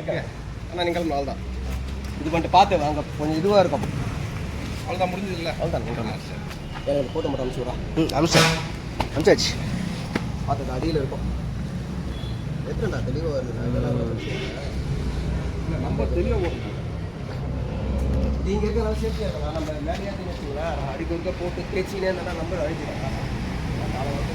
Okay ஆனால் நீங்கள் நாள் தான் இது பண்ணிட்டு பார்த்து அங்கே கொஞ்சம் இதுவாக இருக்கும். அவ்வளோதான் முடிஞ்சது இல்லை? அவ்வளோதான் நீங்கள் எனக்கு ஃபோட்டோ மட்டும் அனுப்பிச்சி விட்றா. அனுப்பிச்சாச்சு. பார்த்து அடியில் இருக்கும். எத்தனைடா தெளிவாக வருது. நம்ம தெளிவாக போடணும். நீங்கள் இருக்கிற சேஃப்டியாக இருக்கலாம். நம்ம மேலேயாச்சுன்னு வச்சுங்களேன், அடிக்க போட்டு தேய்ச்சினே இருந்தால் நம்பர் அழிச்சிடலாம். நாளை வந்து